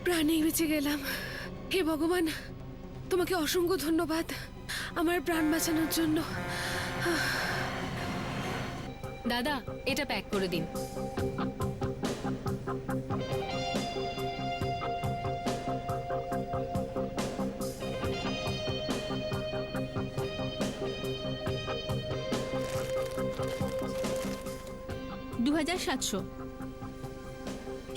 প্রাণেই বেঁচে গেলাম। হে ভগবান, তোমাকে অসংখ্য ধন্যবাদ আমার প্রাণ বাঁচানোর জন্য। দাদা, এটা প্যাক করে দিন।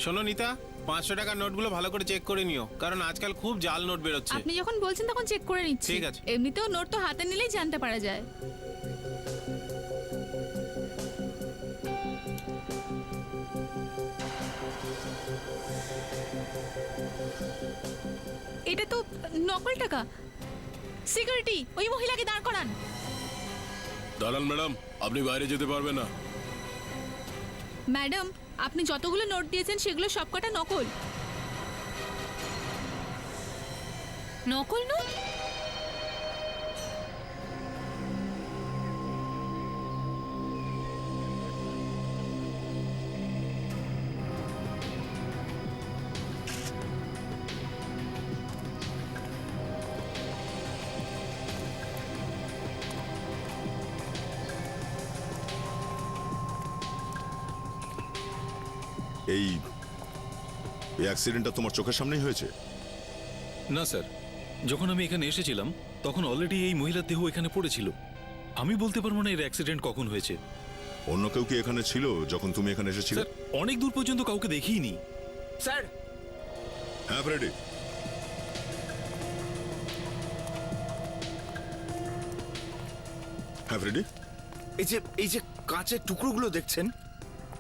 শোনো নিতা, 500 টাকার নোটগুলো ভালো করে চেক করে নিও, কারণ আজকাল খুব জাল নোট বেরোচ্ছে। আপনি যখন বলছেন তখন চেক করে নিচ্ছি। ঠিক আছে। এমনিতেও নোট তো হাতে নিলেই জানতে পারা যায়। এটা তো নকল টাকা। সিকিউরিটি, ওই মহিলাকে দাঁড় করান। দাঁড়ান ম্যাডাম, আপনি বাইরে যেতে পারবেন না। ম্যাডাম, আপনি যতগুলো নোট দিয়েছেন সেগুলো সবকটা নকল। নকল নোট? এই অ্যাক্সিডেন্টটা তোমার চোখের সামনেই হয়েছে? না স্যার, যখন আমি এখানে এসেছিলাম তখন অলরেডি এই মহিলার দেহ এখানে পড়েছিল। আমি বলতে পারবো না এর অ্যাক্সিডেন্ট কখন হয়েছে। অন্য কেউ কি এখানে ছিল যখন তুমি এখানে এসেছিলে? স্যার, অনেক দূর পর্যন্ত কাউকে দেখিইনি। স্যার, হ্যাঁ ফ্রেডি, হ্যাঁ ফ্রেডি, এই যে কাঁচের টুকরোগুলো দেখছেন,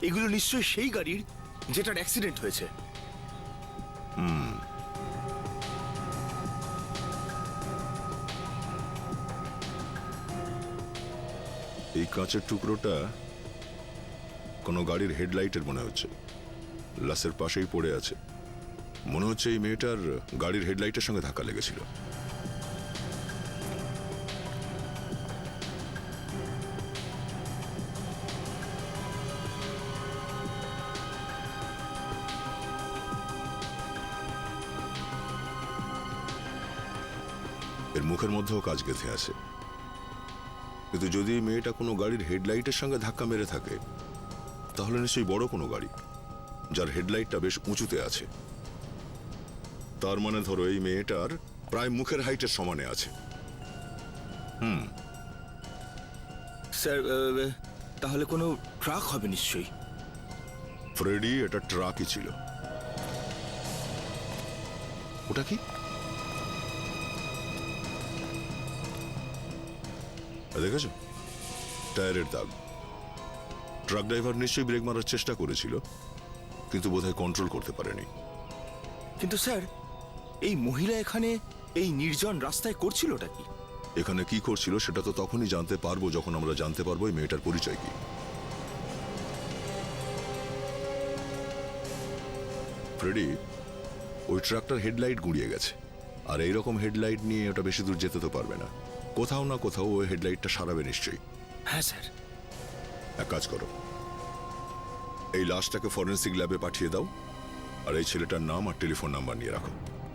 এগুলো নিশ্চয়ই সেই গাড়ির যেটার অ্যাক্সিডেন্ট হয়েছে। এই কাঁচের টুকরোটা কোনো গাড়ির হেডলাইটের মনে হচ্ছে। লাশের পাশেই পড়ে আছে। মনে হচ্ছে এই মেয়েটার গাড়ির হেডলাইটের সঙ্গে ধাক্কা লেগেছিল। এর মুখের মধ্যেও কাজ গেঁথে আছে। কিন্তু যদি মেয়েটা কোনো গাড়ির হেডলাইটের সঙ্গে ধাক্কা মেরে থাকে, তাহলে নিশ্চয়ই বড় কোনো গাড়ি যার হেডলাইটটা বেশ উঁচুতে আছে। তার মানে ধরো এই মেয়েটার প্রায় মুখের হাইটের সমানে আছে। স্যার, তাহলে কোনো ট্রাক হবে নিশ্চয়ই। ফ্রেডি, এটা ট্রাকই ছিল। ওটা কি? দেখেছো, টায়ারের দাগ। ট্রাক ড্রাইভার নিশ্চয়ই ব্রেক মারার চেষ্টা করেছিল, কিন্তু বোধহয় কন্ট্রোল করতে পারেনি। কিন্তু স্যার, এই মহিলা এখানে এই নির্জন রাস্তায় করছিলটা কি? এখানে কি করছিল সেটা তো তখনই জানতে পারবো যখন আমরা জানতে পারবো এই মেয়েটার পরিচয় কি। ফ্রেডি, ওই ট্রাকটার হেডলাইট গুঁড়িয়ে গেছে, আর এইরকম হেডলাইট নিয়ে ওটা বেশি দূর যেতে তো পারবে না। কোথাও না কোথাও ওই হেডলাইটটা সারাবে নিশ্চয়ই। হ্যাঁ স্যার। এক কাজ করো, এই লাশটাকে ফরেন্সিক ল্যাবে পাঠিয়ে দাও, আর এই ছেলেটার নাম আর টেলিফোন নাম্বার নিয়ে রাখো।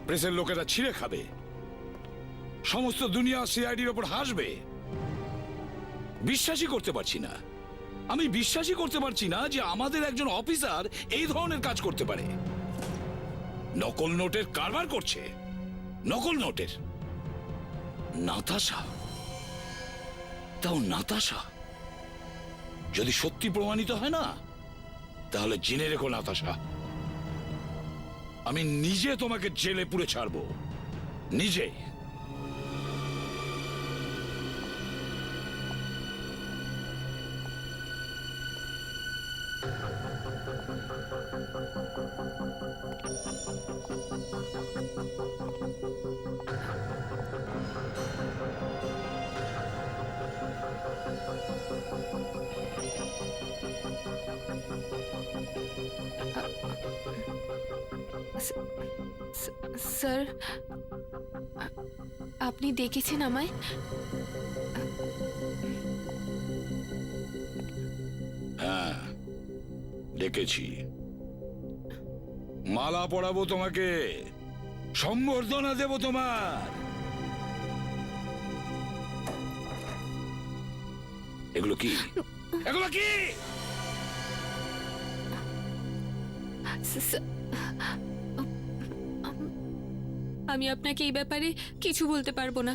প্রেসের লোকেরা ছিঁড়ে খাবে, সমস্ত দুনিয়া সিআইডির ওপর হাসবে। বিশ্বাসই করতে পারছি না, আমি বিশ্বাসই করতে পারছি না যে আমাদের একজন অফিসার এই ধরনের কাজ করতে পারে। নকল নোটের কারবার করছে, নকল নোটের। নাতাশা, তাও নাতাশা। যদি সত্যি প্রমাণিত হয় না, তাহলে জেনে রেখো নাতাশা, আমি নিজে তোমাকে জেলে পুরে ছাড়বো, নিজে। স্যার, আপনি দেখেছেন আমায়? দেখেছি। মালা পরাবো তোমাকে, সম্বর্ধনা দেব তোমার। এগুলো কি? এগুলো কি? আমি আপনাকে এই ব্যাপারে কিছু বলতে পারবো না,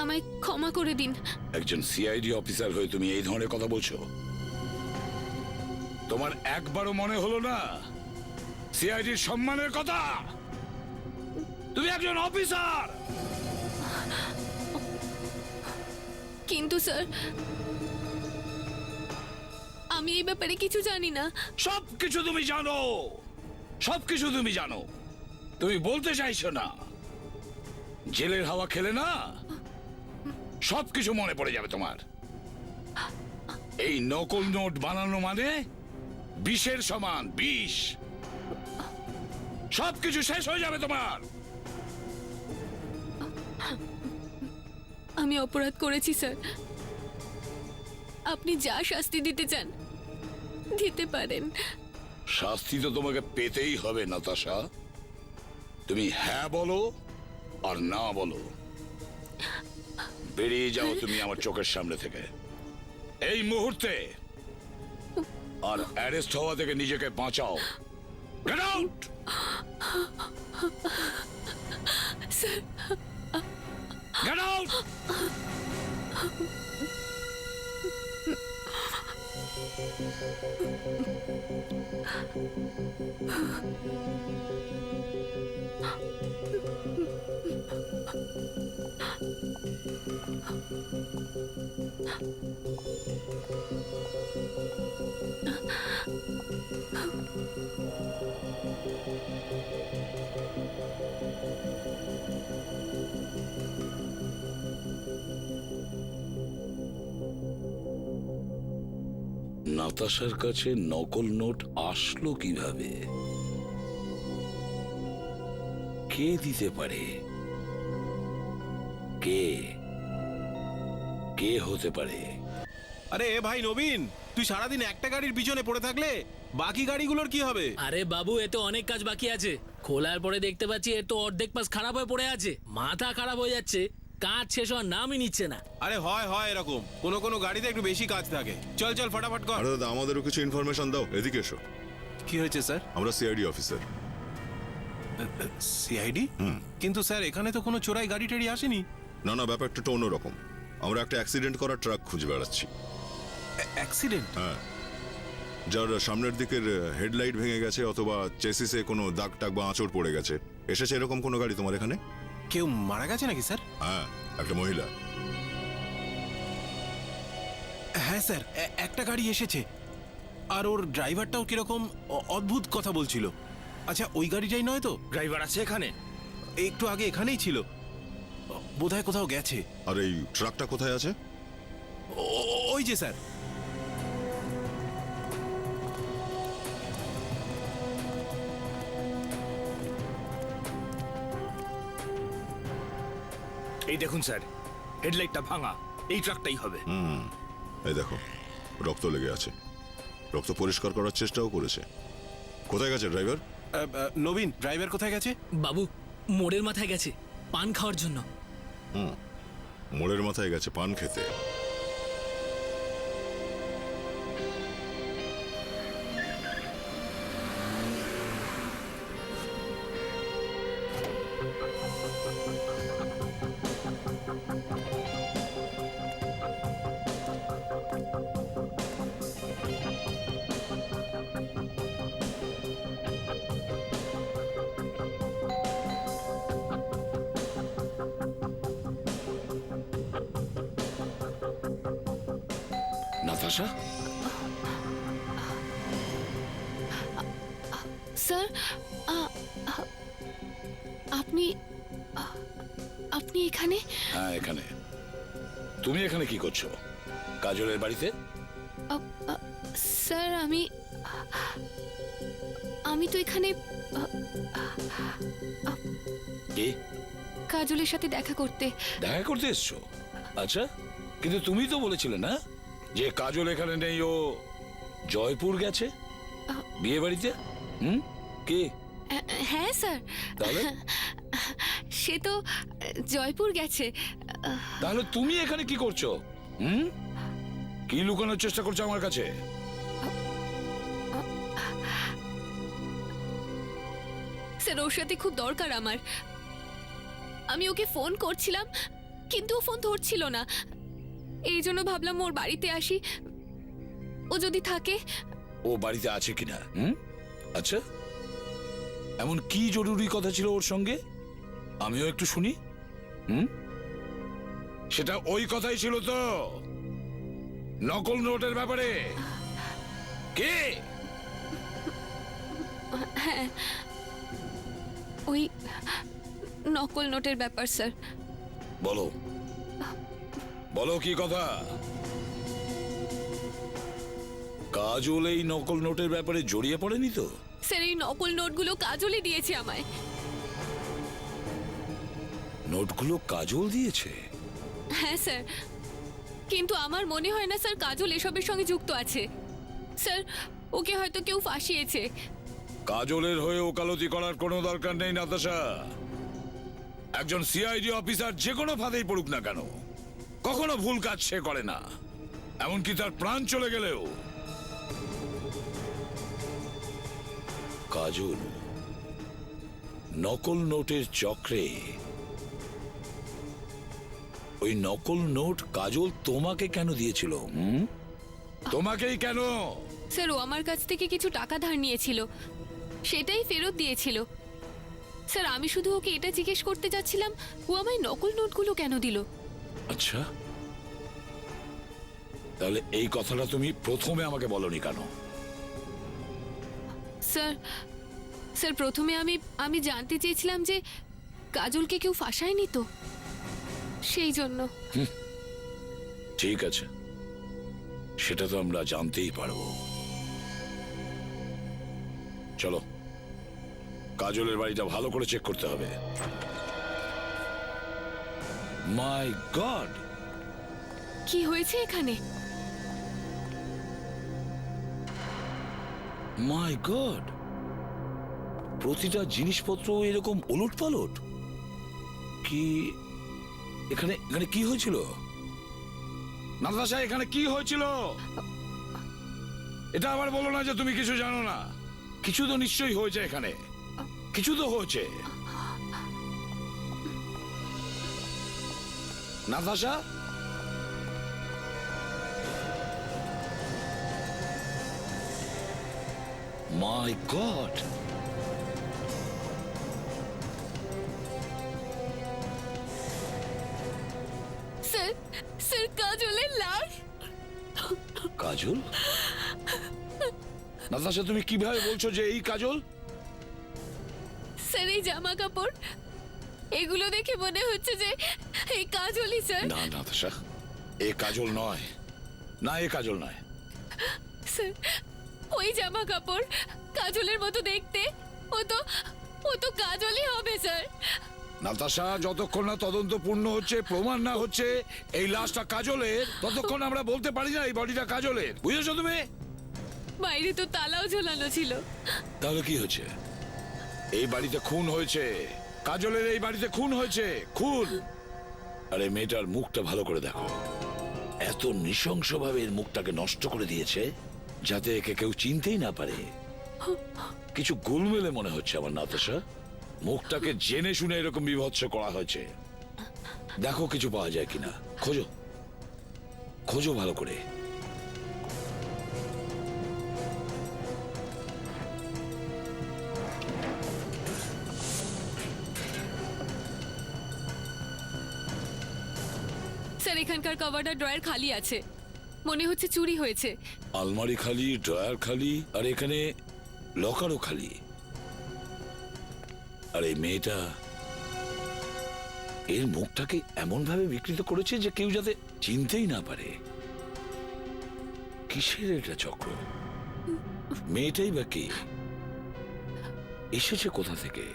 আমায় ক্ষমা করে দিন। একজন সিআইডি অফিসার হয়ে তুমি এই ধরনের কথা বলছো? তোমার একবারও মনে হলো না সিআইডির সম্মানের কথা? তুমি একজন অফিসার। কিন্তু স্যার, আমি এই ব্যাপারে কিছু জানি না। সবকিছু তুমি জানো, সবকিছু তুমি জানো। তুমি বলতে চাইছো না? জেলের হাওয়া খেলে না সবকিছু মনে পড়ে যাবে তোমার। এই নকল নোট বানানো মানে বিষের সমান, বিষ। সবকিছু শেষ হয়ে যাবে তোমার। আমি অপরাধ করেছি স্যার, আপনি যা শাস্তি দিতে চান দিতে পারেন। শাস্তি তো তোমাকে পেতেই হবে নাতাশা। তুমি হ্যাঁ বলো আর না বলো। বেরিয়ে যাও তুমি আমার চোখের সামনে থেকে এই মুহূর্তে, আর অ্যারেস্ট হওয়া থেকে নিজেকে বাঁচাও। Get out! Get out! নাতাশার কাছে নকল নোট আসলো কিভাবে? কে দিতে পারে? কে কে হতে পারে? আরে ভাই নবীন, তুই সারাদিন একটা গাড়ির পিছনে পড়ে থাকলে বাকি গাড়িগুলোর কি হবে? আরে বাবু, এ তো অনেক কাজ বাকি আছে। খোলার পরে দেখতে পাচ্ছি এ তো অর্ধেক পাশ খারাপ হয়ে পড়ে আছে, মাথা খারাপ হয়ে যাচ্ছে, কাজ শেষ হওয়ার নামই নিচ্ছে না। আরে হয় হয় এরকম, কোনো কোনো গাড়িতে একটু বেশি কাজ থাকে। চল চল ফটাফট কর। আরে দাদা, আমাদেরও কিছু ইনফরমেশন দাও। এদিকে এসো। কি হয়েছে স্যার? আমরা সিআইডি অফিসার। সিআইডি? কিন্তু স্যার এখানে তো কোনো চোরাই গাড়ি টাড়ি আসেনি। না না, ব্যাপারটা তো অন্যরকম। আমরা একটা অ্যাক্সিডেন্ট করা ট্রাক খুঁজে বেড়াচ্ছি। অ্যাক্সিডেন্ট? হ্যাঁ, যার সামনের দিকের হেডলাইট ভেঙে গেছে অথবা চেসিসে কোনো দাগ টাগ বা আঁচড় পড়ে গেছে। এসেছে এরকম কোনো গাড়ি তোমার এখানে? কেউ মারা গেছে নাকি স্যার? হ্যাঁ, একটা মহিলা। হ্যাঁ স্যার, একটা গাড়ি এসেছে, আর ওর ড্রাইভারটাও কিরকম অদ্ভুত কথা বলছিল। আচ্ছা, ওই গাড়িটাই নয় তো? ড্রাইভার আছে এখানে? একটু আগে এখানেই ছিল, বোধহয় কোথাও গেছে। আর এই ট্রাকটা কোথায় আছে? ওই যে স্যার। এই দেখুন স্যার, হেডলাইটটা ভাঙা। এই ট্রাকটাই হবে। এই দেখো, রক্ত লেগে আছে। রক্ত পরিষ্কার করার চেষ্টাও করেছে। কোথায় গেছে ড্রাইভার? নবীন, ড্রাইভার কোথায় গেছে? বাবু, মোড়ের মাথায় গেছে পান খাওয়ার জন্য। মোড়ের মাথায় গেছে পান খেতে। নাতাশা, স্যার, আপনি আপনি এখানে? হ্যাঁ এখানে। তুমি এখানে কি করছো? কাজলের বাড়িতে? স্যার, আমি তো এখানে কি? কাজলের সাথে দেখা করতে। দেখা করতে এসছো? আচ্ছা, কিন্তু তুমি তো বলেছিলে না যে কাজল এখানে নেই, ও জয়পুর গেছে। বিয়ে বাড়িতে? কে? হ্যাঁ স্যার, তাহলে সে তো জয়পুর গেছে। তাহলে তুমি এখানে কি করছো? কি লুকানোর চেষ্টা করছো আমার কাছে? স্যার ওর সাথে খুব দরকার আমার। আমি ওকে ফোন করছিলাম কিন্তু ও ফোন ধরছিল না, এই জন্য ভাবলাম ওর বাড়িতে আসি, ও যদি থাকে। ও বাড়িতে আছে কিনা? আচ্ছা, এমন কি জরুরি কথা ছিল ওর সঙ্গে? আমিও একটু শুনি। সেটা ওই কথাই ছিল তো, নকল নোটের ব্যাপারে? কে? হ্যাঁ, ওই নকল নোটের ব্যাপার স্যার। বলো বলো কি কথা? কাজল এই নকল নোটের ব্যাপারে জড়িয়ে পড়েনি তো? স্যার এই নকল নোটগুলো কাজলই দিয়েছে আমায়। নোটগুলো কাজল দিয়েছে? হ্যাঁ স্যার, কিন্তু আমার মনে হয় না স্যার কাজল এসবের সঙ্গে যুক্ত আছে। স্যার ওকে হয়তো কেউ ফাঁসিয়েছে। কাজলের হয়ে ওকালতি করার কোনো দরকার নেই নাতাশা। একজন সিআইডি অফিসার যে কোনো ফাঁদেই পড়ুক না কেন, কখনো ভুল কাজ সে করে না, এমনকি তার প্রাণ চলে গেলেও। কাজল নকল নোটের চক্রে, ওই নকল নোট কাজল তোমাকে কেন দিয়েছিল? তোমাকেই কেন? স্যার ও আমার কাছ থেকে কিছু টাকা ধার নিয়েছিল, সেটাই ফেরত দিয়েছিল। স্যার আমি শুধু ওকে এটা জিজ্ঞেস করতে যাচ্ছিলাম, ও আমায় নকল নোটগুলো কেন দিল। আচ্ছা, তাহলে এই কথাটা তুমি প্রথমে আমাকে বলনি কেন? স্যার স্যার প্রথমে আমি জানতে চেয়েছিলাম যে কাজলকে কেউ ফাঁসায়নি তো, সেই জন্য। ঠিক আছে, সেটা তো আমরা জানতেই পারবো। চলো, কাজলের বাড়িটা ভালো করে চেক করতে হবে। মাই গড, কি হয়েছে এখানে? মাই গড, প্রতিটা জিনিসপত্র এরকম ওলট পালট। কি এখানে এখানে কি হয়েছিল? নাতাশা, এখানে কি হয়েছিল? এটা আবার বলো না যে তুমি কিছু জানো না। কিছু তো নিশ্চয়ই হয়েছে এখানে, কিছু তো হয়েছে। নাতাশা, মাই গড, স্যার স্যার কাজলের লাশ। কাজল? নাতাশা, তুমি কিভাবে বলছো যে এই কাজল? স্যার এই জামা কাপড়, এগুলো দেখে মনে হচ্ছে যে এই কাজলই স্যার। না নাতাশা, এ কাজল নয়, না এ কাজল নয়। স্যার ওই জামা কাপড় কাজলের মতো দেখতে, ও তো কাজলই হবে স্যার। নাতাশা, যতক্ষণ না তদন্ত পূর্ণ হচ্ছে, প্রমাণ না হচ্ছে এই লাশটা কাজলের, ততক্ষণ আমরা বলতে পারি না এই বডিটা কাজলের। বুঝেছো তুমি? বাইরে তো তালাও ঝোলানো ছিল। তাহলে কি হয়েছে? এই বাড়িতে খুন হয়েছে, কাজলের এই বাড়িতে খুন হয়েছে, খুন। আরে মেয়েটার মুখটা ভালো করে দেখো, এত নৃশংসভাবে এর মুখটাকে নষ্ট করে দিয়েছে যাতে একে কেউ চিনতেই না পারে। কিছু গোলমেলে মনে হচ্ছে আমার নাতাশা। মুখটাকে জেনে শুনে এরকম বিভৎস করা হয়েছে। দেখো কিছু পাওয়া যায় কিনা, খোঁজো খোঁজো ভালো করে। স্যার এখানকার কভারটা ড্রয়ার খালি আছে, মনে হচ্ছে চুরি হয়েছে। আলমারি খালি, ড্রয়ার খালি, আর এখানে লকারও খালি। আর এই মেয়েটা এর মুখটাকে এমন ভাবে বিকৃত করেছে যে কেউ যাতে চিনতেই না পারে। কিসের এটা চক্র? মেয়েটাই বা কে? এসেছে কোথা থেকে?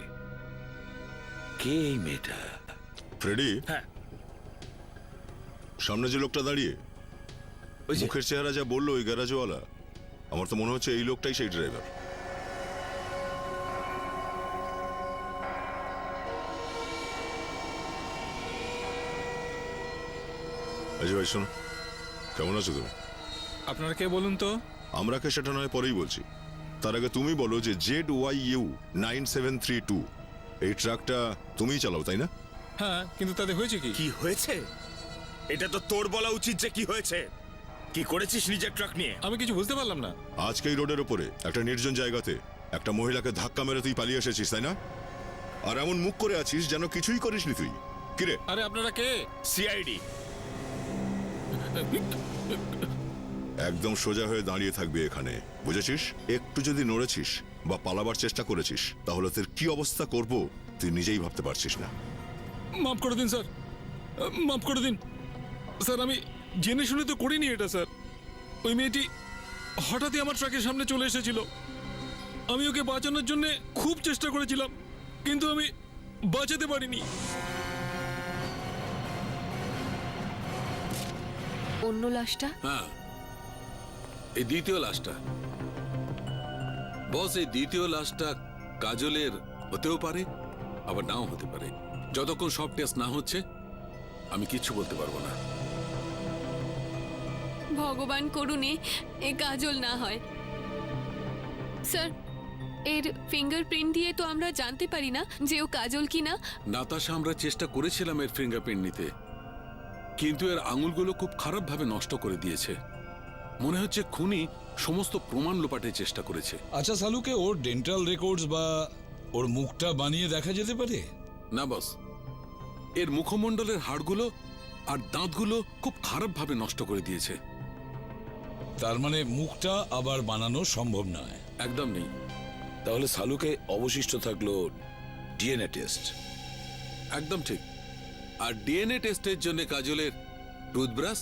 কে এই মেয়েটা? ফ্রেডি, হ্যাঁ, সামনে যে লোকটা দাঁড়িয়ে ওই যে মুখের চেহারা যা বললো, ওই গ্যারাজওয়ালা, আমার তো মনে হচ্ছে এই লোকটাই সেই ড্রাইভার। অজয় ভাই শোনো, কেমন আছো তুমি? আপনারা কে বলুন তো? আমরা কে সেটা নয় পরেই বলছি, তার আগে তুমি বলো যে ZYU 9732 এই ট্রাকটা তুমিই চালাও তাই না? হ্যাঁ, কিন্তু তাতে হয়েছে কি? কি হয়েছে? এটা তো তোর বলা উচিত যে কি হয়েছে। কি করেছিস নিজের ট্রাক নিয়ে? আমি কিছু বুঝতে পারলাম না। আজকে এই রোডের ওপরে একটা নির্জন জায়গাতে একটা মহিলাকে ধাক্কা মেরে তুই পালিয়ে এসেছিস তাই না? আর এমন মুখ করে আছিস যেন কিছুই করিসনি তুই। কিরে? আরে আপনারা কে? সিআইডি। একদম সোজা হয়ে দাঁড়িয়ে থাকবি এখানে, বুঝেছিস? একটু যদি নড়েছিস বা পালাবার চেষ্টা করেছিস তাহলে তোর কি অবস্থা করব তুই নিজেই ভাবতে পারছিস না। মাফ করে দিন স্যার, মাফ করে দিন স্যার। আমি জেনে শুনে তো করিনি এটা স্যার। ওই মেয়েটি হঠাৎই আমার ট্রাকের সামনে চলে এসেছিল। আমি ওকে বাঁচানোর জন্য খুব চেষ্টা করেছিলাম, কিন্তু আমি বাঁচাতে পারিনি। অন্য লাশটা? হ্যাঁ, এই দ্বিতীয় লাশটা। বস, এই দ্বিতীয় লাশটা কাজলের হতেও পারে, আবার নাও হতে পারে। যতক্ষণ সব টেস্ট না হচ্ছে আমি কিচ্ছু বলতে পারবো না। ভগবান করুণে এ কাজল না হয়। স্যার, এর ফিঙ্গারপ্রিন্ট দিয়ে তো আমরা জানতে পারি না যে ও কাজল কিনা। নাতাশা, আমরা চেষ্টা করেছিলাম এর ফিঙ্গারপ্রিন্ট নিতে, কিন্তু এর আঙুলগুলো খুব খারাপভাবে নষ্ট করে দিয়েছে। মনে হচ্ছে খুনি সমস্ত প্রমাণ লোপাটের চেষ্টা করেছে। আচ্ছা সালুকে ওর ডেন্টাল রেকর্ডস বা ওর মুখটা বানিয়ে দেখা যেতে পারে? না বস, এর মুখমণ্ডলের হাড়গুলো আর দাঁতগুলো খুব খারাপভাবে নষ্ট করে দিয়েছে। তার মানে মুখটা আবার বানানো সম্ভব নয়। একদম নেই। তাহলে সালুকে অবশিষ্ট থাকলো ডিএনএ টেস্ট। একদম ঠিক। আর ডিএনএ টেস্টের জন্য কাজলের টুথব্রাশ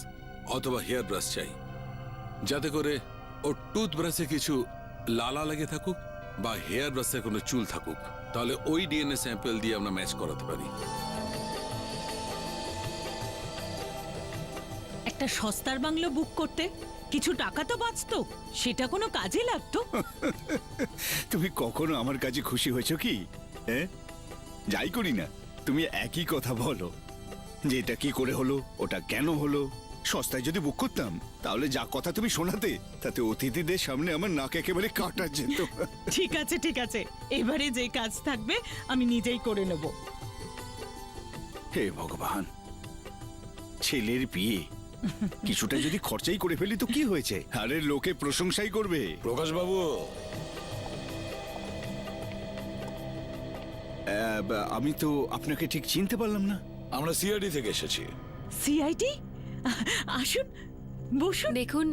অথবা হেয়ার ব্রাশ চাই, যাতে করে ওর টুথব্রাশে কিছু লালা লেগে থাকুক বা হেয়ার ব্রাশে কোনো চুল থাকুক, তাহলে ওই ডিএনএ স্যাম্পল দিয়ে আমরা ম্যাচ করাতে পারি। একটা সস্তার বাংলো বুক করতে কিছু টাকা তো বাঁচতো, সেটা কোনো কাজে লাগতো। তুমি কখনো আমার কাছে খুশি হয়েছো কি? হ্যাঁ, যাই করি না তুমি একই কথা বলো যে এটা কি করে হলো, ওটা কেন হলো। সস্তায় যদি বুক করতাম তাহলে যা কথা তুমি শোনাতে তাতে অতিথিদের সামনে আমার নাক একেবারে কাটা যেত। ঠিক আছে ঠিক আছে, এবারে যে কাজ থাকবে আমি নিজেই করে নেব। হে ভগবান, ছেলের বিয়ে কিছুটা যদি খরচাই করে ফেলি তো কি হয়েছে? আরে লোকে প্রশংসাই করবে। প্রকাশ বাবু, আমি তো আপনাকে ঠিক চিনতে পারলাম না। আমরা সিআইডি থেকে এসেছি। সিআইডি? আসুন, বসুন। দেখুন,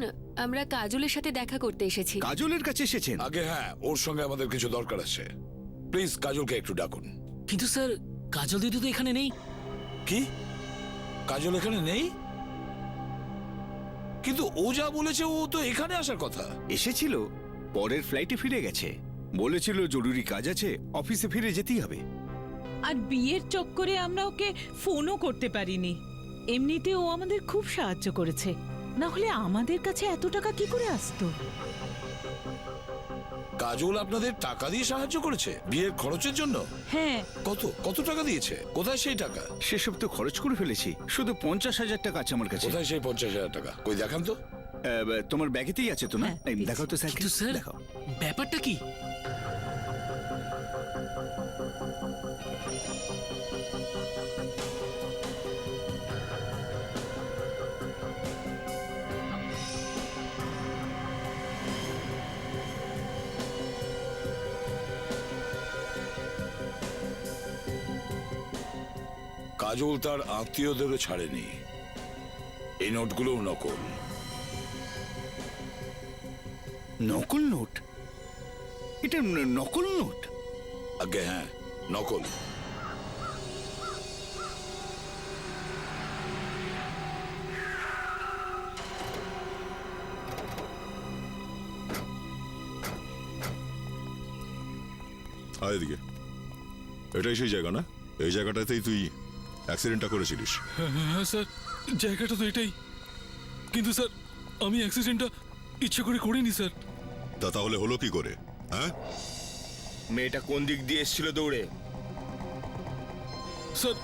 আমরা কাজলের সাথে দেখা করতে এসেছি। কাজলের কাছে এসেছেন? আগে হ্যাঁ, ওর সঙ্গে আমাদের কিছু দরকার আছে। প্লিজ কাজলকে একটু ডাকুন। কিন্তু স্যার, কাজল দিদি তো এখানে নেই। কি? কাজল এখানে নেই? কিন্তু ও যা বলেছে ও তো এখানে আসার কথা। এসেছিল, পরের ফ্লাইটে ফিরে গেছে। বলেছিল জরুরি কাজ আছে, অফিসে ফিরে যেতেই হবে। আর বিয়ের চক্করে আমরা ওকে ফোনও করতে পারিনি। এমনিতে ও আমাদের খুব সাহায্য করেছে, না হলে আমাদের কাছে এত টাকা কি করে আসতো? কাজল আপনাদের টাকা দিয়ে সাহায্য করেছে বিয়ের খরচের জন্য? হ্যাঁ। কত কত টাকা দিয়েছে? কোথায় সেই টাকা? সেসব তো খরচ করে ফেলেছি, শুধু 50,000 টাকা আছে আমার কাছে। কোথায় সেই 50,000 টাকা? কই দেখান তো। তোমার ব্যাগেতেই আছে তো না? হ্যাঁ, এই, দেখাও তো স্যার। কিন্তু স্যার, দেখাও। ব্যাপারটা কি? কাজল তার আত্মীয়দেরও ছাড়েনি। এই নোটগুলোও নকল। নকল নোট? এটা নকল নোট? আগে হ্যাঁ, নকল। আয় এদিকে। এটাই সেই জায়গা না? এই জায়গাটাতেই তুই অ্যাক্সিডেন্টটা করেছিলিস? হ্যাঁ স্যার, জায়গাটা তো এটাই। কিন্তু স্যার, আমি অ্যাক্সিডেন্টটা ইচ্ছে করে করিনি স্যার। তাহলে হলো কি করে? হ্যাঁ, মেয়েটা কোন দিক দিয়ে এসেছিল দৌড়ে? স্যার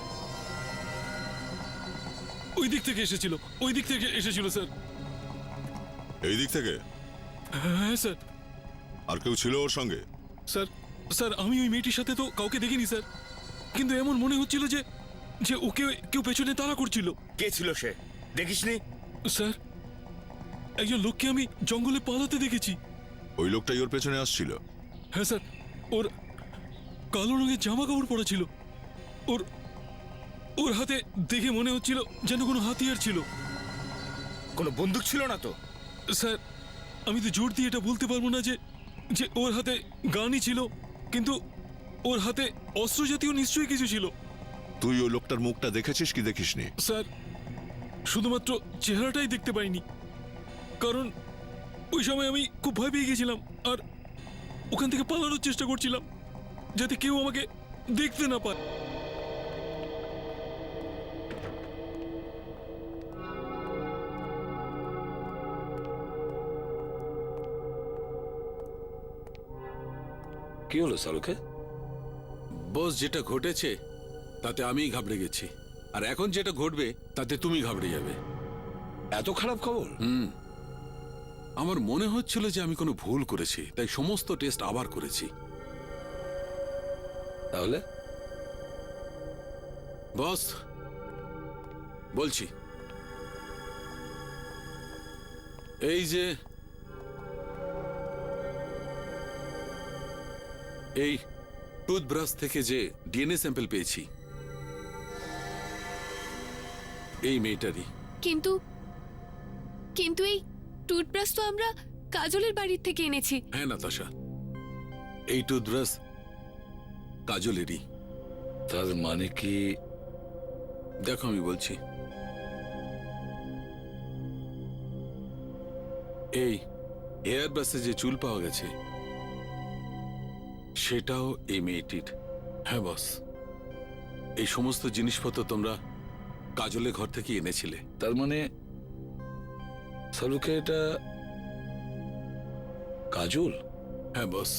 ওই দিক থেকে এসেছিল, ওই দিক থেকে এসেছিল স্যার। এই দিক থেকে? হ্যাঁ স্যার। আর কেউ ছিল ওর সঙ্গে? স্যার স্যার আমি ওই মেয়েটির সাথে তো কাউকে দেখিনি স্যার, কিন্তু এমন মনে হচ্ছিল যে যে ওকে কেউ পেছনে তাড়া করছিল। কে ছিল সে, দেখিসনি? স্যার একজন লোককে আমি জঙ্গলে পালাতে দেখেছি। ওই লোকটাই ওর পেছনে আসছিল? হ্যাঁ স্যার, ওর কালো রঙের জামা কাপড় পরা ছিল। ওর ওর হাতে দেখে মনে হচ্ছিল যেন কোনো হাতিয়ার ছিল। কোনো বন্দুক ছিল না তো? স্যার আমি তো জোর দিয়ে এটা বলতে পারবো না যে যে ওর হাতে গানই ছিল, কিন্তু ওর হাতে অস্ত্র জাতীয় নিশ্চয়ই কিছু ছিল। তুই ওই লোকটার মুখটা দেখেছিস কি দেখিসনি? স্যার শুধুমাত্র চেহারাটাই দেখতে পাইনি, কারণ ওই সময় আমি খুব ভয় পেয়ে গেছিলাম আর ওখান থেকে পালানোর চেষ্টা করছিলাম যাতে কেউ আমাকে দেখতে না পায়। কি হলো সালুকে? বস, যেটা ঘটেছে তাতে আমিই ঘাবড়ে গেছি, আর এখন যেটা ঘটবে তাতে তুমি ঘাবড়ে যাবে। এত খারাপ খবর? আমার মনে হচ্ছিল যে আমি কোনো ভুল করেছি, তাই সমস্ত টেস্ট আবার করেছি। তাহলে বস বলছি, এই যে এই টুথব্রাশ থেকে যে ডিএনএ স্যাম্পল পেয়েছি, এই মেয়েটারই। কিন্তু কিন্তু এই টুথব্রাশ তো আমরা কাজলের বাড়ির থেকে এনেছি। হ্যাঁ নাতাশা, এই টুথব্রাশ কাজলেরই। তার মানে কি? দেখো আমি বলছি, এই হেয়ার ব্রাশে যে চুল পাওয়া গেছে সেটাও এই মেয়েটির। হ্যাঁ বস, এই সমস্ত জিনিসপত্র তোমরা কাজলের ঘর থেকে এনেছিলে। তার মানে সালুকে এটা কাজল? হ্যাঁ বস,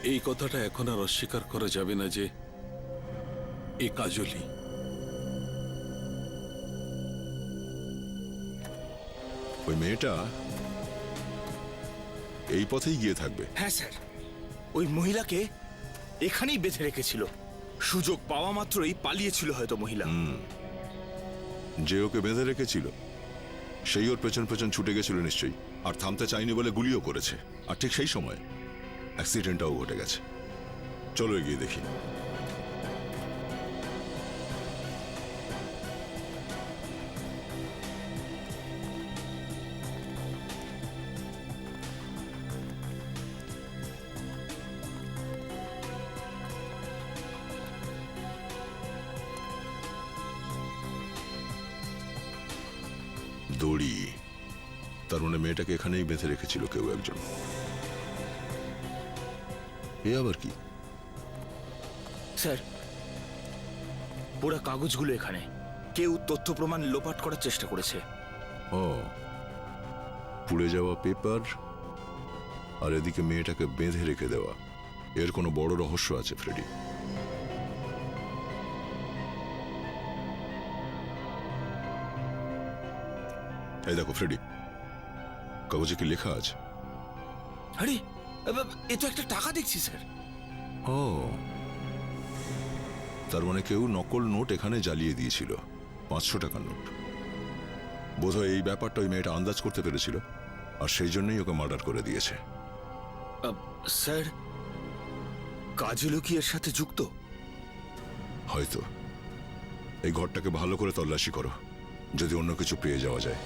এই কথাটা এখন আর অস্বীকার করা যাবে না যে এ কাজলই। ওই মেয়েটা এই পথেই গিয়ে থাকবে। হ্যাঁ স্যার, ওই মহিলাকে এখানেই বেঁধে রেখেছিল। সুযোগ পাওয়া মাত্রই পালিয়েছিল হয়তো মহিলা। যে ওকে বেঁধে রেখেছিল সেই ওর পেছন পেছন ছুটে গেছিল নিশ্চয়ই, আর থামতে চাইনি বলে গুলিও করেছে। আর ঠিক সেই সময় অ্যাক্সিডেন্টটাও ঘটে গেছে। চলো এগিয়ে দেখি। দড়ি, তার মানে মেয়েটাকে এখানেই বেঁধে রেখেছিল কেউ একজন। এ আবার কি? স্যার, পুরো কাগজগুলো এখানে। কেউ তথ্য প্রমাণ লোপাট করার চেষ্টা করেছে। ও, পুড়ে যাওয়া পেপার আর এদিকে মেয়েটাকে বেঁধে রেখে দেওয়া। এর কোনো বড় রহস্য আছে ফ্রেডি। এই দেখো ফ্রেডি, কাগজে কি লেখা আছে? আরে এ তো একটা টাকা দেখছি স্যার। ও, তার মানে কেউ নকল নোট এখানে জ্বালিয়ে দিয়েছিল, 500 টাকার নোট। বোধহয় এই ব্যাপারটা ওই মেয়েটা আন্দাজ করতে পেরেছিল, আর সেই জন্যই ওকে মার্ডার করে দিয়েছে। স্যার, কাজলও কি এর সাথে যুক্ত? হয়তো। এই ঘরটাকে ভালো করে তল্লাশি করো, যদি অন্য কিছু পেয়ে যাওয়া যায়।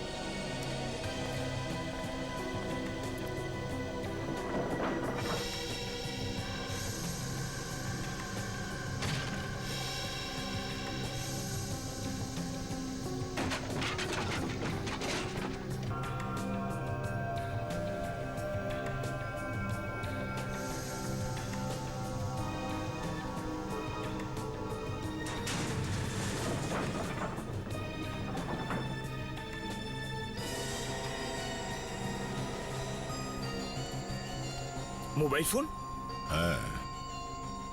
Mobile phone? হ্যাঁ।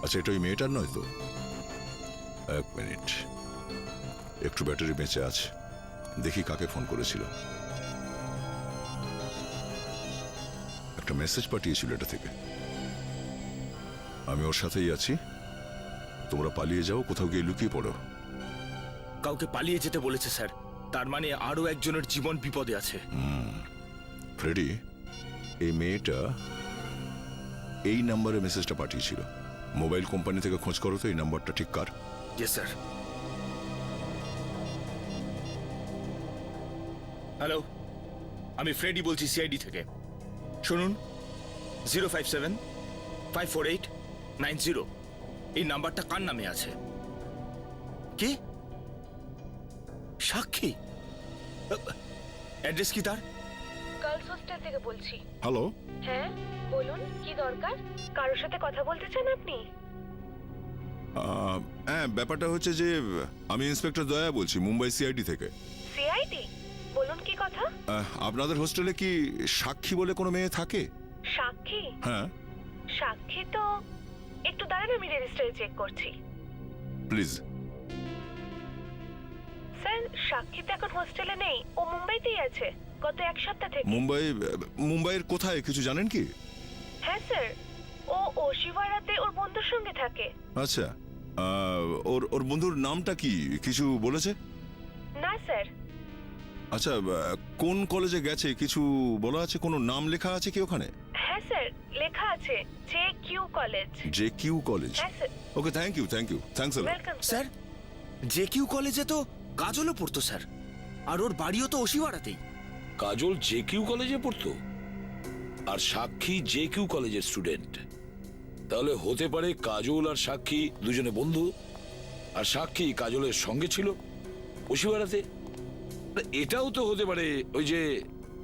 আচ্ছা, এটা ওই মেয়েটার নয় তো? এক মিনিট, একটু ব্যাটারি বেঁচে আছে, দেখি কাকে ফোন করেছিল। একটা মেসেজ পাঠিয়েছিল এটা থেকে। আমি ওর সাথেই আছি, তোমরা পালিয়ে যাও, কোথাও গিয়ে লুকিয়ে পড়ো। কাউকে পালিয়ে যেতে বলেছে স্যার, তার মানে আরো একজনের জীবন বিপদে আছে। ফ্রেডি, এই মেয়েটা এই নাম্বারে মেসেজটা পাঠিয়েছিল। মোবাইল কোম্পানি থেকে খোঁজ করো তো এই নাম্বারটা ঠিক কার। Yes sir. হ্যালো, আমি ফ্রেডি বলছি সিআইডি থেকে। শুনুন, 057-548-90 এই নাম্বারটা কার নামে আছে? কি? সাক্ষী? অ্যাড্রেস কি তার? গার্লস হোস্টেল থেকে বলছি। হ্যালো। হ্যাঁ বলুন, কি দরকার? কারোর সাথে কথা বলতে চান আপনি? হ্যাঁ, ব্যাপারটা হচ্ছে যে আমি ইন্সপেক্টর দয়া বলছি, মুম্বাই সিআইডি থেকে। সিআইডি? বলুন কি কথা? আপনাদের হোস্টেলে কি সাক্ষী বলে কোনো মেয়ে থাকে? সাক্ষী? হ্যাঁ। সাক্ষী তো, একটু দাঁড়ান আমি রেজিস্টারে চেক করছি। প্লিজ। স্যার, সাক্ষী তো এখন হোস্টেলে নেই, ও মুম্বাইতেই আছে গত এক সপ্তাহ থেকে। মুম্বাইয়ের কোথায় কিছু জানেন কি? হ্যাঁ স্যার, ও ওশিওয়ারাতে ওর বন্ধুর সঙ্গে থাকে। আচ্ছা, ওর বন্ধুর নামটা কি কিছু বলেছে? না স্যার। আচ্ছা, কোন কলেজে গেছে কিছু বলা আছে? কোনো নাম লেখা আছে কি ওখানে? হ্যাঁ স্যার, লেখা আছে J Q college. J Q college? হ্যাঁ sir. Okay, thank you, thanks. Welcome sir, J Q কলেজে তো কাজলও পড়তো স্যার, আর ওর বাড়িও তো ওশিওয়ারাতেই। কাজল জে কিউ কলেজে পড়তো আর সাক্ষী জে কিউ কলেজের স্টুডেন্ট। তাহলে হতে পারে কাজল আর সাক্ষী দুজনে বন্ধু, আর সাক্ষী কাজলের সঙ্গে ছিল ওশিওয়ারাতে। এটাও তো হতে পারে ওই যে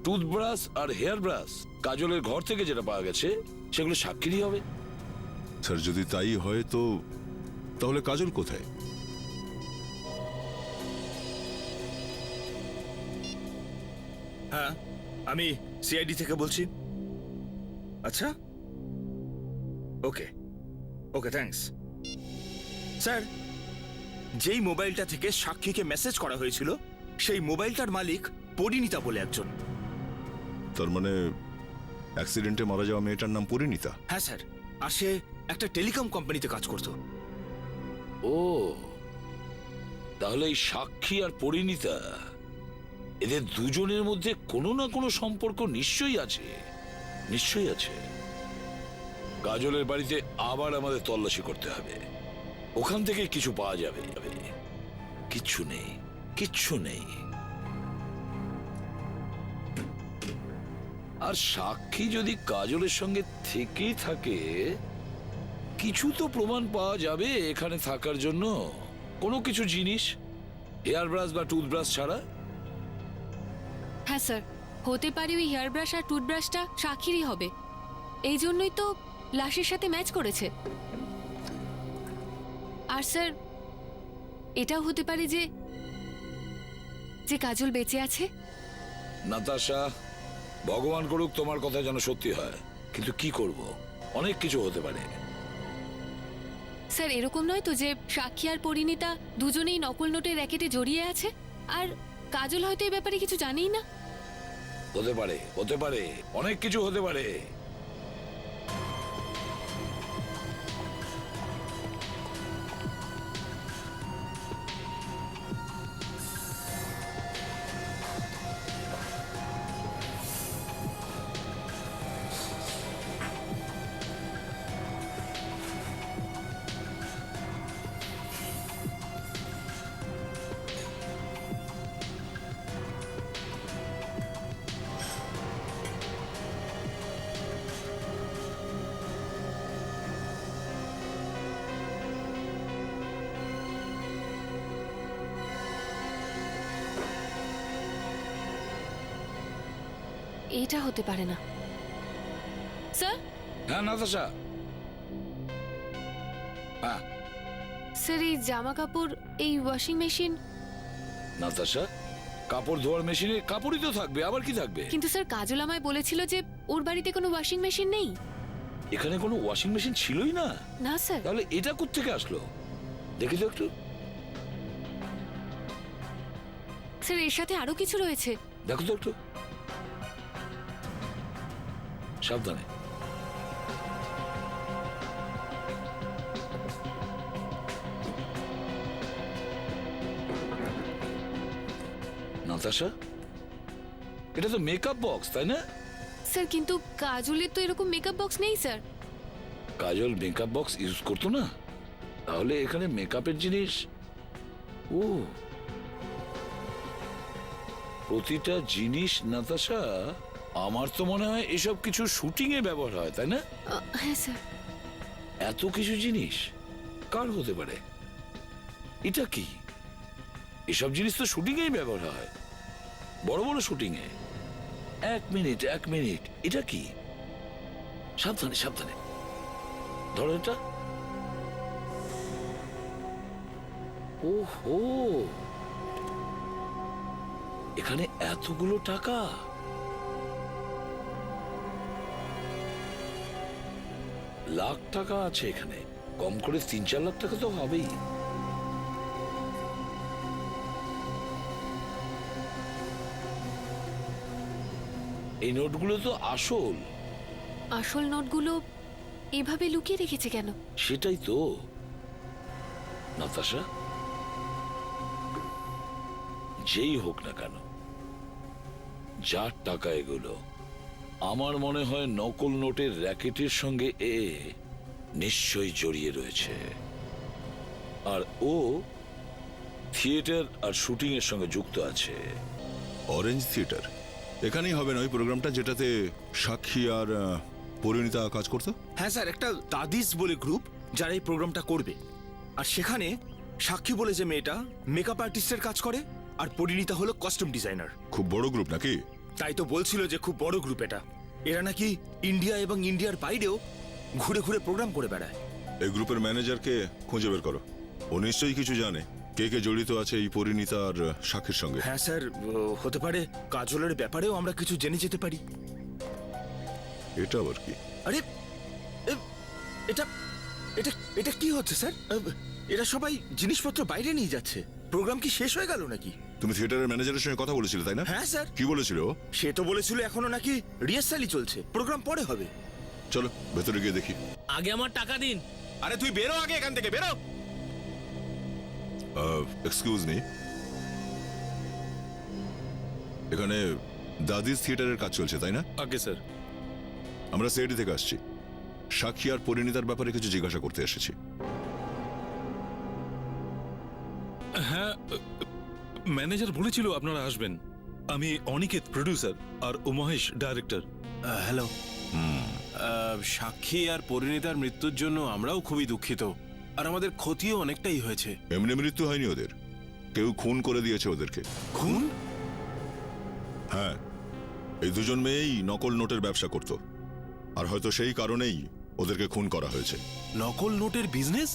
টুথব্রাশ আর হেয়ার ব্রাশ কাজলের ঘর থেকে যেটা পাওয়া গেছে সেগুলো সাক্ষীরই হবে। স্যার, যদি তাই হয় তো তাহলে কাজল কোথায়? হ্যাঁ, আমি সিআইডি থেকে বলছি। আচ্ছা, ওকে ওকে, থ্যাঙ্কস। স্যার, যেই মোবাইলটা থেকে সাক্ষীকে মেসেজ করা হয়েছিল সেই মোবাইলটার মালিক পরিণীতা বলে একজন। তার মানে অ্যাক্সিডেন্টে মারা যাওয়া মেয়েটার নাম পরিণীতা? হ্যাঁ স্যার, আর সে একটা টেলিকম কোম্পানিতে কাজ করতো। ও, তাহলে এই সাক্ষী আর পরিণীতা, এদের দুজনের মধ্যে কোনো না কোনো সম্পর্ক নিশ্চয়ই আছে, নিশ্চয়ই আছে। কাজলের বাড়িতে আবার আমাদের তল্লাশি করতে হবে, ওখান থেকে কিছু পাওয়া যাবে। কিচ্ছু নেই, কিচ্ছু নেই। আর সাক্ষী যদি কাজলের সঙ্গে থেকেই থাকে, কিছু তো প্রমাণ পাওয়া যাবে এখানে থাকার জন্য, কোনো কিছু জিনিস, হেয়ার ব্রাশ বা টুথব্রাশ ছাড়া। হ্যাঁ স্যার, হতে পারে ওই হেয়ার ব্রাশ আর টুথব্রাশটা সাক্ষীরই হবে, এই জন্যই তো লাশের সাথে ম্যাচ করেছে। আর স্যার, এটাও হতে পারে যে যে কাজল বেঁচে আছে। নাতাশা, ভগবান করুক তোমার কথা যেন সত্যি হয়, কিন্তু কি করব, অনেক কিছু হতে পারে। স্যার, এরকম নয় তো যে সাক্ষী আর পরিণীতা দুজনেই নকল নোটের র্যাকেটে জড়িয়ে আছে, আর কাজল হয়তো এই ব্যাপারে কিছু জানেই না? হতে পারে, হতে পারে, অনেক কিছু হতে পারে। এটা হতে পারে না স্যার। হ্যাঁ নাতাশা। হ্যাঁ স্যার, এই জামা কাপড়, এই ওয়াশিং মেশিন। নাতাশা, কাপড় ধোয়ার মেশিনে কাপড়ই তো থাকবে, আবার কি থাকবে? কিন্তু স্যার, কাজল আমায় বলেছিল যে ওর বাড়িতে কোনো ওয়াশিং মেশিন নেই। এখানে কোনো ওয়াশিং মেশিন ছিলই না। না স্যার। তাহলে এটা কোত্থেকে আসলো? দেখি তো একটু। স্যার এর সাথে আরো কিছু রয়েছে। দেখো তো একটু, সাবধানে। নাতাশা, এটা তো মেকআপ বক্স, তাই না? স্যার কিন্তু কাজলের তো এরকম মেকআপ বক্স নেই স্যার। কাজল মেকআপ বক্স ইউজ করতো না? তাহলে এখানে মেকআপের জিনিস। ও, প্রতিটা জিনিস নাতাশা, আমার তো মনে হয় এসব কিছু শুটিং এ ব্যবহার হয়, তাই না? হ্যাঁ স্যার। এত কিছু জিনিস কার হতে পারে? এটা কি? এসব জিনিস তো শুটিং এই ব্যবহার হয়, বড় বড় শুটিং এ। এক মিনিট, এটা কি? সাবধানে সাবধানে ধরো এটা। ওহো, এখানে এতগুলো টাকা। লাখ টাকা আছে এখানে, কম করে 3-4 লাখ টাকা তো হবেই। এই নোটগুলো তো আসল। আসল নোটগুলো এভাবে লুকিয়ে রেখেছে কেন? সেটাই তো নাতাশা, যেই হোক না কেন, যার টাকা এগুলো, আমার মনে হয় নকল নোটের র্যাকেটের সঙ্গে এ নিশ্চয়ই জড়িয়ে রয়েছে। আর ও থিয়েটার আর শুটিং এর সঙ্গে যুক্ত আছে। অরেঞ্জ থিয়েটার এখানেই হবে না ওই প্রোগ্রামটা যেটাতে সাক্ষী আর পরিণীতা কাজ করতো? হ্যাঁ স্যার, একটা দাদিস বলে গ্রুপ যারা এই প্রোগ্রামটা করবে। আর সেখানে সাক্ষী বলে যে মেয়েটা মেকআপ আর্টিস্টের কাজ করে, আর পরিণীতা হলো কস্টিউম ডিজাইনার। খুব বড় গ্রুপ নাকি? তাই তো বলছিল যে খুব বড় গ্রুপ এটা। এরা নাকি ইন্ডিয়া এবং ইন্ডিয়ার বাইরেও ঘুরে ঘুরে প্রোগ্রাম করে বেড়ায়। এই গ্রুপের ম্যানেজারকে খুঁজে বের করো, ও নিশ্চয়ই কিছু জানে কে কে জড়িত আছে এই পরিণীতা আর সাক্ষীর সঙ্গে। হ্যাঁ স্যার, হতে পারে কাজলের ব্যাপারেও আমরা কিছু জেনে যেতে পারি। এটা আবার কি? আরে এটা এটা এটা কি হচ্ছে স্যার? এরা সবাই জিনিসপত্র বাইরে নিয়ে যাচ্ছে। প্রোগ্রাম কি শেষ হয়ে গেল নাকি? তুমি থিয়েটারের ম্যানেজারের সঙ্গে কথা বলেছিলে তাই না? হ্যাঁ স্যার। কি বলেছিল? সে তো বলেছিল এখনো নাকি রিহার্সালই চলছে, প্রোগ্রাম পরে হবে। চলো ভেতরে গিয়ে দেখি। আগে আমার টাকা দিন। আরে তুই বেরো আগে এখান থেকে, বেরো। এক্সকিউজ মি, এখানে দাদিস থিয়েটারের কাজ চলছে তাই না? আগে স্যার। আমরা সিআইডি থেকে আসছি, সাক্ষী আর পরিণীতার ব্যাপারে কিছু জিজ্ঞাসা করতে এসেছি। হ্যাঁ, ম্যানেজার বলেছিল আপনারা আসবেন। আমি অনিকেত প্রোডিউসার আর ও মহেশ ডাইরেক্টর। হ্যালো। সাক্ষী আর পরিণীতার মৃত্যুর জন্য আমরাও খুবই দুঃখিত, আর আমাদের ক্ষতিও অনেকটাই হয়েছে। এমনি মৃত্যু হয়নি ওদের, কেউ খুন করে দিয়েছে ওদেরকে। খুন? হ্যাঁ, এই দুজন মেয়েই নকল নোটের ব্যবসা করত, আর হয়তো সেই কারণেই ওদেরকে খুন করা হয়েছে। নকল নোটের বিজনেস?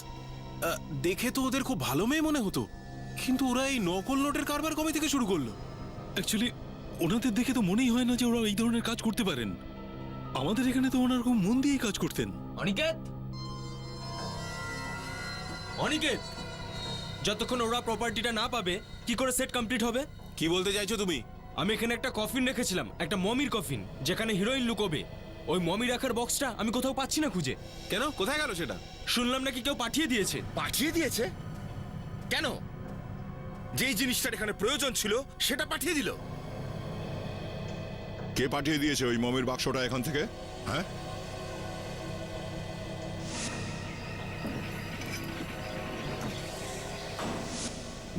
দেখে তো ওদের খুব ভালো মেয়ে মনে হতো, কিন্তু ওরা এই নকল নোটের কারবার কবে থেকে শুরু করলো? অ্যাকচুয়ালি ওনাদের দেখে তো মনেই হয় না যে ওরা এই ধরনের কাজ করতে পারেন। আমাদের এখানে তো ওনার খুব মন দিয়েই কাজ করতেন। অনিকেত, অনিকেত, যতক্ষণ ওরা প্রপার্টিটা না পাবে কি করে সেট কমপ্লিট হবে? কি বলতে চাইছো তুমি? আমি এখানে একটা কফিন রেখেছিলাম, একটা মমির কফিন, যেখানে হিরোইন লুকোবে। ওই মমি রাখার বক্সটা আমি কোথাও পাচ্ছি না খুঁজে। কেন, কোথায় গেল সেটা? শুনলাম নাকি কেউ পাঠিয়ে দিয়েছে। পাঠিয়ে দিয়েছে? কেন? যেই জিনিসটার এখানে প্রয়োজন ছিল সেটা পাঠিয়ে দিল। কে পাঠিয়ে দিয়েছে ওই মমির বাক্সটা এখান থেকে? হ্যাঁ,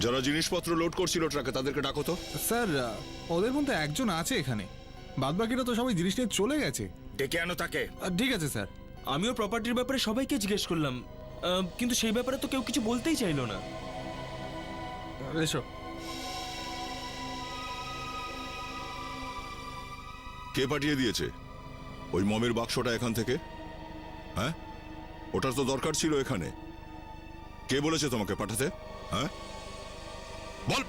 যারা জিনিসপত্র লোড করছিল ট্রাকে তাদেরকে ডাকো তো। স্যার, ওদের মধ্যে একজন আছে এখানে, বাদবাকিরা তো সবাই জিনিস নিয়ে চলে গেছে। ডেকে আনো তাকে। ঠিক আছে স্যার। আমিও প্রপার্টির ব্যাপারে সবাইকে জিজ্ঞেস করলাম, কিন্তু সেই ব্যাপারে তো কেউ কিছু বলতেই চাইলো না। এসো। কে পাঠিয়ে দিয়েছে ওই মমির বাক্সটা এখান থেকে? হ্যাঁ, ওটার তো দরকার ছিল এখানে। কে বলেছে তোমাকে পাঠাতে? হ্যাঁ বল।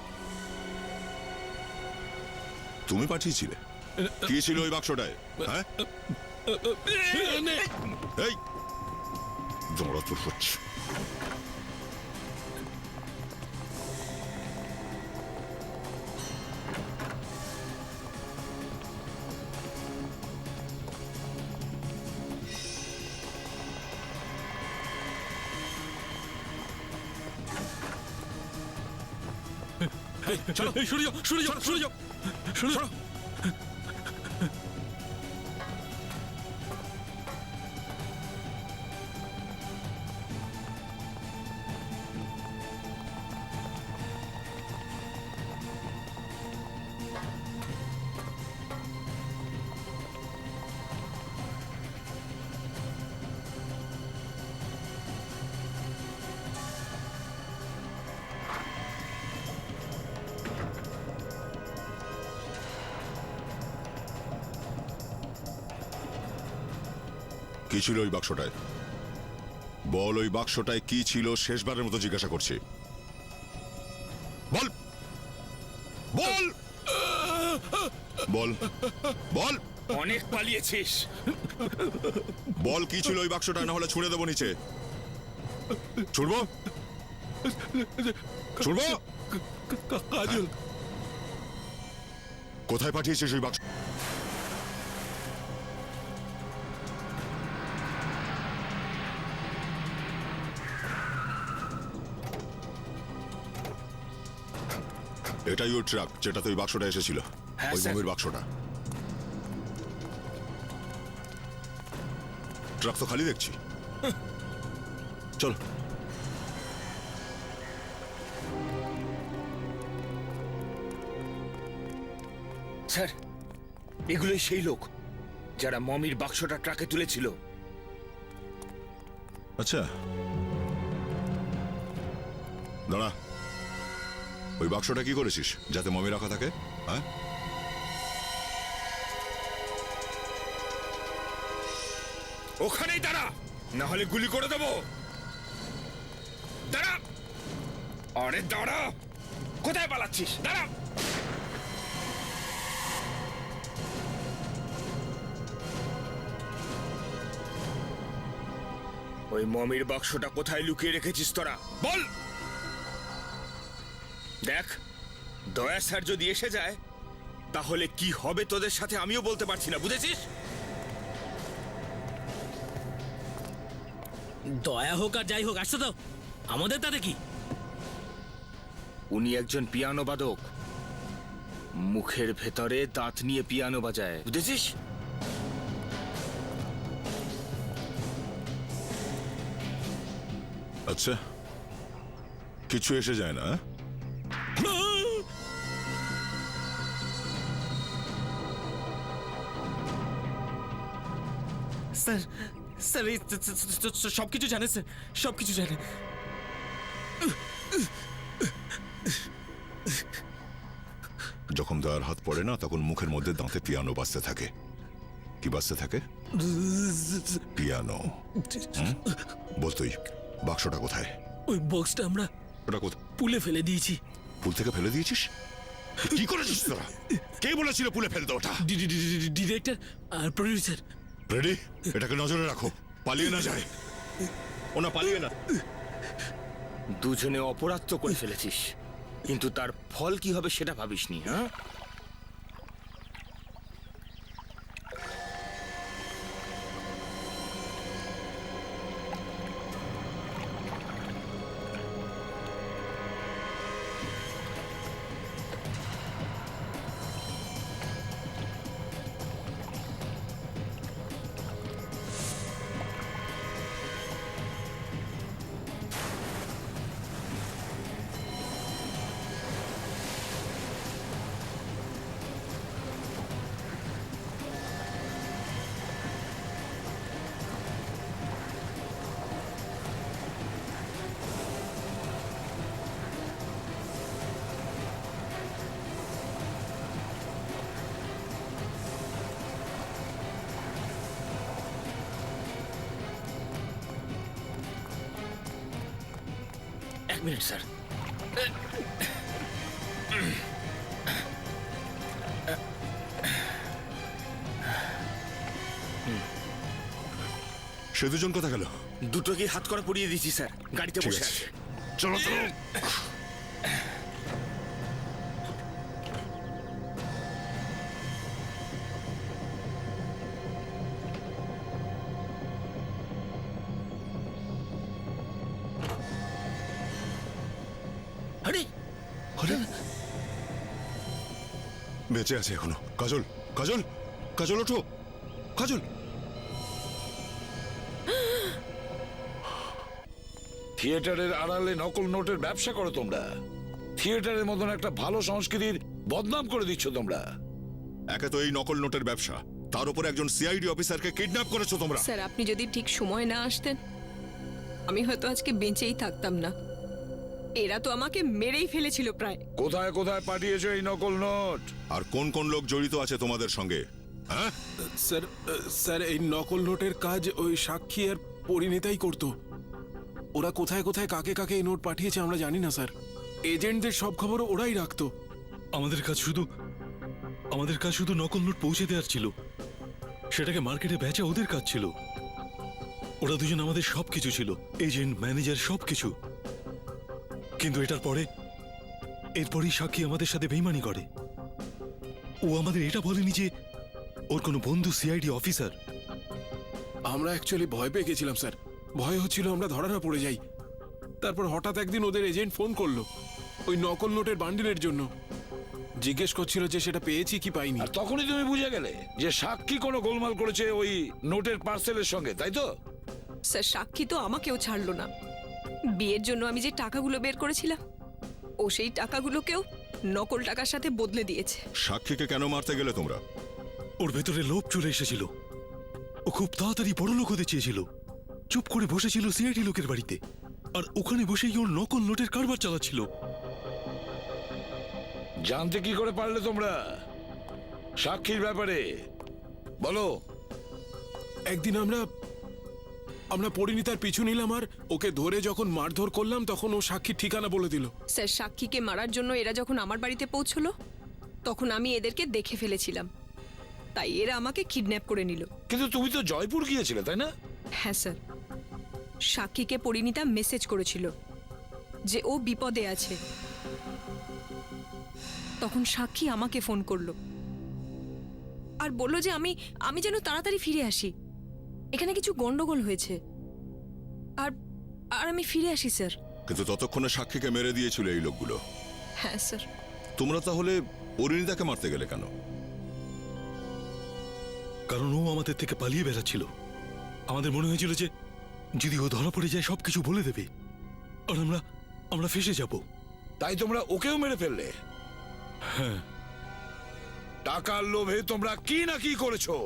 তুমি পাঠিয়েছিলে? কি ছিল ওই বাক্সটায়? হ্যাঁ, এই দৌড়াদৌড় হচ্ছে। চলো সরে যাও সরে যাও সরে যাও সরে যাও। কি ছিল ওই বাক্সটায়? বল, ওই বাক্সটায় কি ছিল? শেষবারের মতো জিজ্ঞাসা করছি, বল বল বল বল। অনেক পালিয়েছিস। বল কি ছিল ওই বাক্সটায়, না হলে ছুঁড়ে দেবো নিচে। ছুড়বো ছুড়বো। কাজল কোথায় পাঠিয়েছিস ওই বাক্স? এটাই ওর ট্রাক যেটাতে ওই বাক্সটা এসেছিল, হ্যাঁ, ওই স্যার। মমির বাক্সটা। ট্রাক তো খালি দেখছি। চল। স্যার, এগুলোই সেই লোক যারা মমির বাক্সটা ট্রাকে তুলেছিল। আচ্ছা, দাঁড়া। ওই বাক্সটা কি করেছিস যাতে মমি রাখা থাকে? হ্যাঁ, ওখানেই দাঁড়া, না হলে গুলি করে দেবো। দাঁড়া। আরে দাঁড়া, কোথায় পালাচ্ছিস? দাঁড়া। ওই মমির বাক্সটা কোথায় লুকিয়ে রেখেছিস তোরা? বল। দেখ, দয়া স্যার যদি এসে যায় তাহলে কি হবে তোদের সাথে আমিও বলতে পারছি না, বুঝেছিস? দয়া হোক আর যাই হোক, আসতে দাও, আমাদের তাতে কি? উনি একজন পিয়ানো বাদক, মুখের ভেতরে দাঁত নিয়ে পিয়ানো বাজায়, বুঝেছিস? আচ্ছা, কিছু এসে যায় না? স্যার স্যার এই সবকিছু জানে স্যার, সবকিছু জানে। যখন দয়ার হাত পড়ে না, তখন মুখের মধ্যে দাঁতে পিয়ানো বাজতে থাকে। কি বাজতে থাকে? পিয়ানো। বল তুই, বাক্সটা কোথায়? ওই বক্সটা আমরা ওটা কোথায়? পুলে ফেলে দিয়েছি। পুল থেকে ফেলে দিয়েছিস? কি করেছিস তোরা? কে বলেছিল পুলে ফেলতে? ওটা ডিরেক্টর আর প্রডিউসার। রেডি, এটাকে নজরে রাখো, পালিয়ে না যায়। ওনা পালিয়ে না। দুজনে অপরাধ তো করে ফেলেছিস, কিন্তু তার ফল কি হবে সেটা ভাবিসনি, হ্যাঁ? এক মিনিট স্যার। সে দুজন কথা গেল? দুটোকে হাত করা পরিয়ে দিয়েছি স্যার, গাড়িতে ঠিক বসে আছে। আছে। চলো চলো। আরে আরে বেঁচে আছে এখনো। কাজল, কাজল, কাজল ওঠো, কাজল। থিয়েটারের আড়ালে নকল নোটের ব্যবসা করো তোমরা। থিয়েটারের মতন একটা ভালো সংস্কৃতির বদনাম করে দিচ্ছ তোমরা। একে তো এই নকল নোটের ব্যবসা, তার উপর একজন সিআইডি অফিসারকে কিডন্যাপ করেছো তোমরা। স্যার আপনি যদি ঠিক সময় না আসতেন আমি হয়তো আজকে বেঁচেই থাকতাম না। এরা তো আমাকে মেরেই ফেলেছিল প্রায়। কোথায় কোথায় পাঠিয়েছো এই নকল নোট? আর কোন কোন লোক জড়িত আছে তোমাদের সঙ্গে? হ্যাঁ, স্যার, স্যার এই নকল নোটের কাজ ওই সাক্ষী আর পরিণীতাই করতো। ওরা কোথায় কোথায় কাকে কাকে এই নোট পাঠিয়েছে আমরা জানি না স্যার। এজেন্টদের সব খবর ওরাই রাখতো। আমাদের কাজ শুধু নকল নোট পৌঁছে দেওয়ার ছিল, সেটাকে মার্কেটে বেচা ওদের কাজ ছিল। ওরা দুজন আমাদের সবকিছু ছিল, এজেন্ট, ম্যানেজার, সবকিছু। কিন্তু এরপরই সাক্ষী আমাদের সাথে বেইমানি করে। ও আমাদের এটা বলেনি যে ওর কোনো বন্ধু সিআইডি অফিসার। আমরা অ্যাকচুয়ালি ভয় পেয়ে গেছিলাম স্যার। ভয় হচ্ছিল আমরা ধরা না পড়ে যাই। তারপর হঠাৎ একদিন ওদের এজেন্ট ফোন করলো ওই নকল নোটের বান্ডিলের জন্য। জিজ্ঞেস করছিল যে সেটা পেয়েছি কি পাইনি। আর তখনই তুমি বুঝে গেলে যে সাক্ষী কোনো গোলমাল করেছে ওই নোটের পার্সেলের সঙ্গে, তাই তো? স্যার সাক্ষী তো আমাকেও ছাড়লো না। বিয়ের জন্য আমি যে টাকাগুলো বের করেছিলাম ও সেই টাকাগুলোকেও নকল টাকার সাথে বদলে দিয়েছে। সাক্ষীকে কেন মারতে গেলে তোমরা? ওর ভেতরে লোভ চলে এসেছিল। ও খুব তাড়াতাড়ি বড় লোক হতে চেয়েছিল। চুপ করে বসেছিল সিআইডি লোকের বাড়িতে, আর ওখানে বসেই ওর নকল নোটের কারবার চালাচ্ছিল। জানতে কি করে পারলে তোমরা সাক্ষীর ব্যাপারে? বলো। একদিন আমরা পরিণীতার পিছু নিলাম আর ওকে ধরে যখন মারধর করলাম তখন ও সাক্ষীর ঠিকানা বলে দিল। স্যার সাক্ষীকে মারার জন্য এরা যখন আমার বাড়িতে পৌঁছলো তখন আমি এদেরকে দেখে ফেলেছিলাম, তাই এরা আমাকে কিডন্যাপ করে নিল। কিন্তু তুমি তো জয়পুর গিয়েছিলে, তাই না? হ্যাঁ স্যার, সাক্ষীকে পরিণীতা মেসেজ করেছিল যে ও বিপদে আছে। তখন সাক্ষী আমাকে ফোন করলো আর বলল যে আমি যেন তাড়াতাড়ি ফিরে আসি, এখানে কিছু গন্ডগোল হয়েছে। আর আমি ফিরে আসি স্যার। কিন্তু ততক্ষণে সাক্ষীকে মেরে দিয়েছিল এই লোকগুলো। হ্যাঁ স্যার। তোমরা তাহলে পরিণীতাকে মারতে গেলে কেন? কারণ ও আমাদের থেকে পালিয়ে বেড়াচ্ছিল। আমাদের মনে হয়েছিল যে যদি ও ধরা পড়ে যায় সবকিছু বলে দেবে, আর আমরা ফেঁসে যাব। তাই তোমরা ওকেও মেরে ফেললে? হ্যাঁ। টাকার লোভে তোমরা কি না কি করেছো।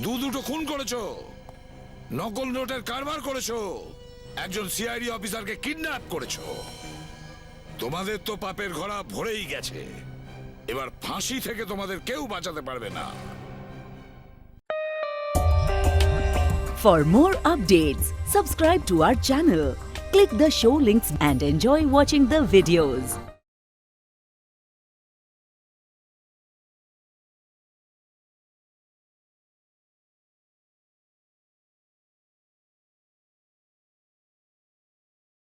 দুটো খুন করেছো, নকল নোটের কারবার করেছো, একজন সিআইডি অফিসারকে কিডন্যাপ করেছো। তোমাদের তো পাপের ঘোড়া ভরেই গেছে। এবার ফাঁসি থেকে তোমাদের কেউ বাঁচাতে পারবে না। For more updates, subscribe to our channel, click the show links and enjoy watching the videos.